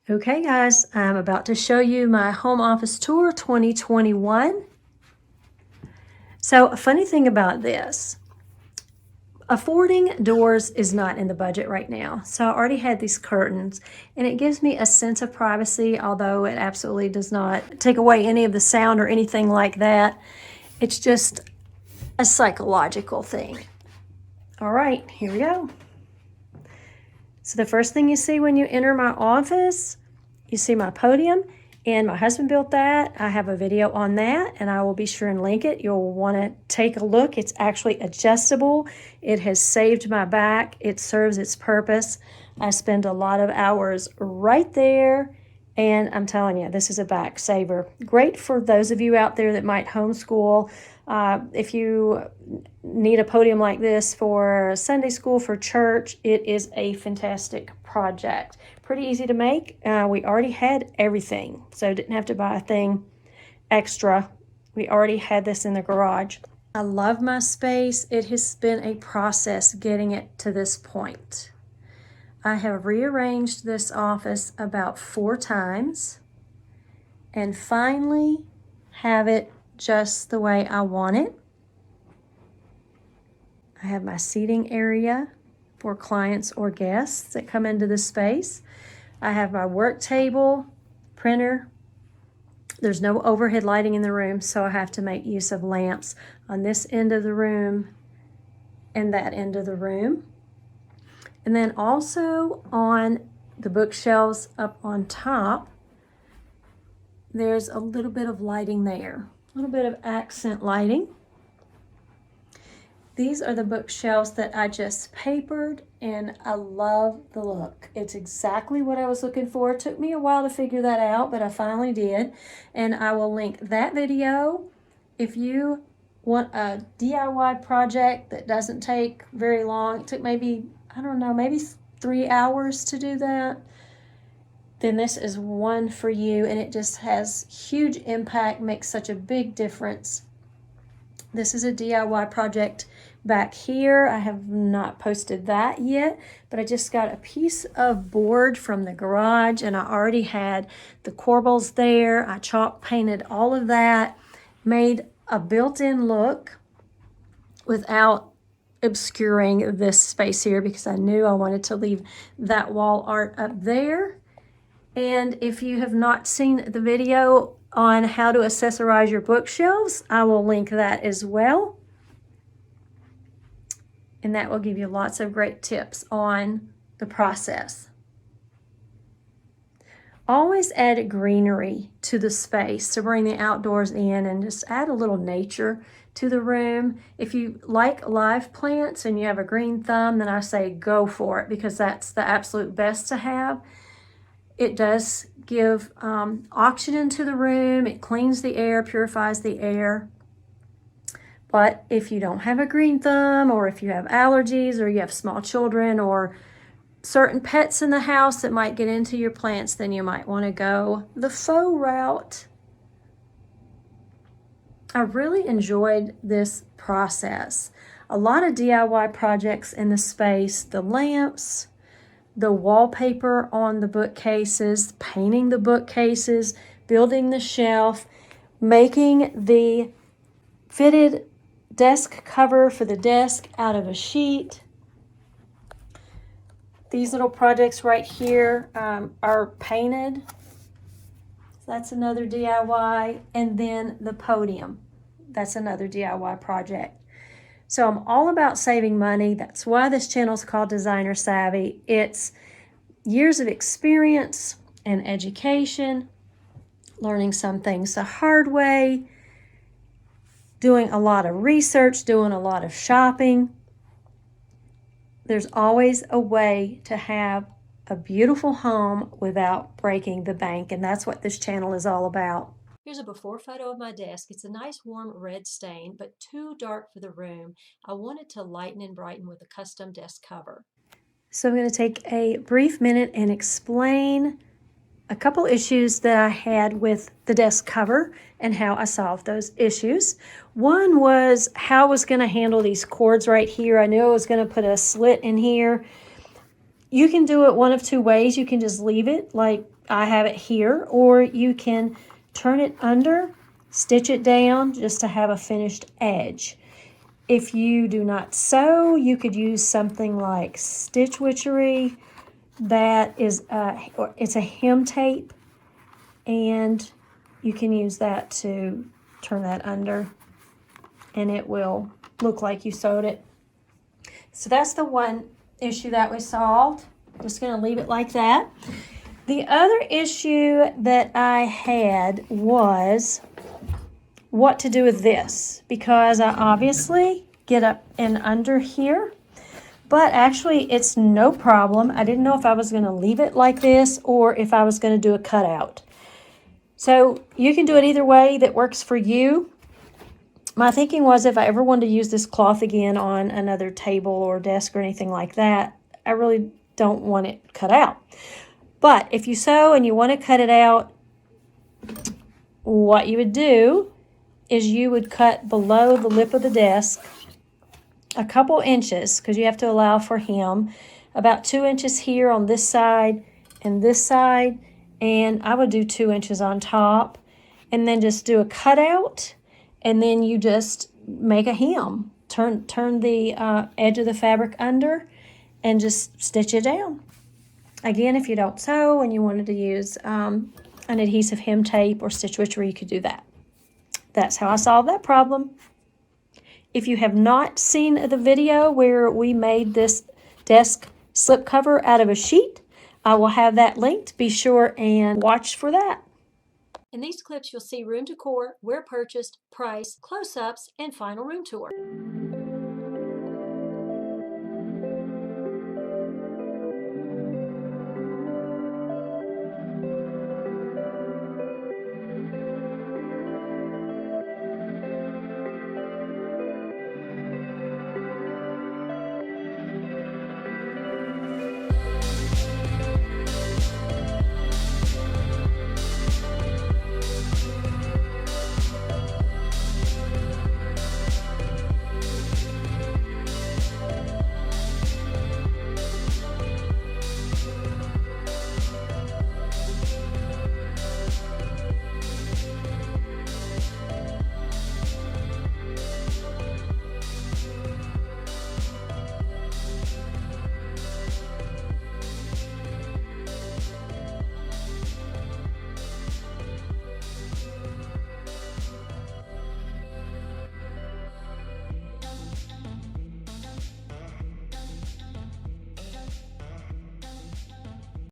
Okay guys, I'm about to show you my home office tour 2021. So a funny thing about this, affording doors is not in the budget right now. So I already had these curtains and it gives me a sense of privacy, although it absolutely does not take away any of the sound or anything like that. It's just a psychological thing. All right, here we go. So the first thing you see when you enter my office, you see my podium, and my husband built that. I have a video on that, and I will be sure and link it. You'll want to take a look. It's actually adjustable. It has saved my back. It serves its purpose. I spend a lot of hours right there, and I'm telling you, this is a back saver. Great for those of you out there that might homeschool. If you need a podium like this for Sunday school, for church, it is a fantastic project. Pretty easy to make. We already had everything, so didn't have to buy a thing extra. We already had this in the garage. I love my space. It has been a process getting it to this point. I have rearranged this office about 4 times and finally have it just the way I want it. I have my seating area for clients or guests that come into the space. I have my work table, printer. There's no overhead lighting in the room, so I have to make use of lamps on this end of the room and that end of the room. And then also on the bookshelves up on top, there's a little bit of lighting there, a little bit of accent lighting. These are the bookshelves that I just papered, and I love the look. It's exactly what I was looking for. It took me a while to figure that out, but I finally did. And I will link that video. If you want a DIY project that doesn't take very long, it took maybe, I don't know, maybe 3 hours to do that, then this is one for you, and it just has huge impact, makes such a big difference. This is a DIY project back here. I have not posted that yet, but I just got a piece of board from the garage, and I already had the corbels there. I chalk painted all of that, made a built-in look without obscuring this space here because I knew I wanted to leave that wall art up there. And if you have not seen the video on how to accessorize your bookshelves, I will link that as well. And that will give you lots of great tips on the process. Always add greenery to the space to bring the outdoors in, and just add a little nature to the room. If you like live plants and you have a green thumb, then I say go for it, because that's the absolute best to have. It does give oxygen to the room. It cleans the air, purifies the air. But if you don't have a green thumb, or if you have allergies, or you have small children, or certain pets in the house that might get into your plants, then you might want to go the faux route. I really enjoyed this process. A lot of DIY projects in the space, the lamps, the wallpaper on the bookcases, painting the bookcases, building the shelf, making the fitted desk cover for the desk out of a sheet. These little projects right here are painted. That's another DIY. And then the podium. That's another DIY project. So I'm all about saving money. That's why this channel is called Designer Savvy. It's years of experience and education, learning some things the hard way, doing a lot of research, doing a lot of shopping. There's always a way to have a beautiful home without breaking the bank, and that's what this channel is all about. Here's a before photo of my desk. It's a nice warm red stain, but too dark for the room. I wanted to lighten and brighten with a custom desk cover. So I'm going to take a brief minute and explain a couple issues that I had with the desk cover and how I solved those issues. One was how I was going to handle these cords right here. I knew I was going to put a slit in here. You can do it one of two ways. You can just leave it like I have it here, or you can turn it under, stitch it down just to have a finished edge. If you do not sew, you could use something like Stitch Witchery. That is, it's a hem tape, and you can use that to turn that under, and it will look like you sewed it. So that's the one issue that we solved. Just going to leave it like that. The other issue that I had was what to do with this, because I obviously get up and under here, but actually it's no problem. I didn't know if I was going to leave it like this or if I was going to do a cutout. So you can do it either way that works for you. My thinking was if I ever wanted to use this cloth again on another table or desk or anything like that, I really don't want it cut out. But if you sew and you want to cut it out, what you would do is you would cut below the lip of the desk a couple inches, because you have to allow for hem, about 2 inches here on this side and this side, and I would do 2 inches on top, and then just do a cutout, and then you just make a hem. Turn the edge of the fabric under and just stitch it down. Again, if you don't sew and you wanted to use an adhesive hem tape or Stitch Witchery, you could do that. That's how I solved that problem. If you have not seen the video where we made this desk slipcover out of a sheet, I will have that linked. Be sure and watch for that. In these clips, you'll see room decor, where purchased, price, close-ups, and final room tour.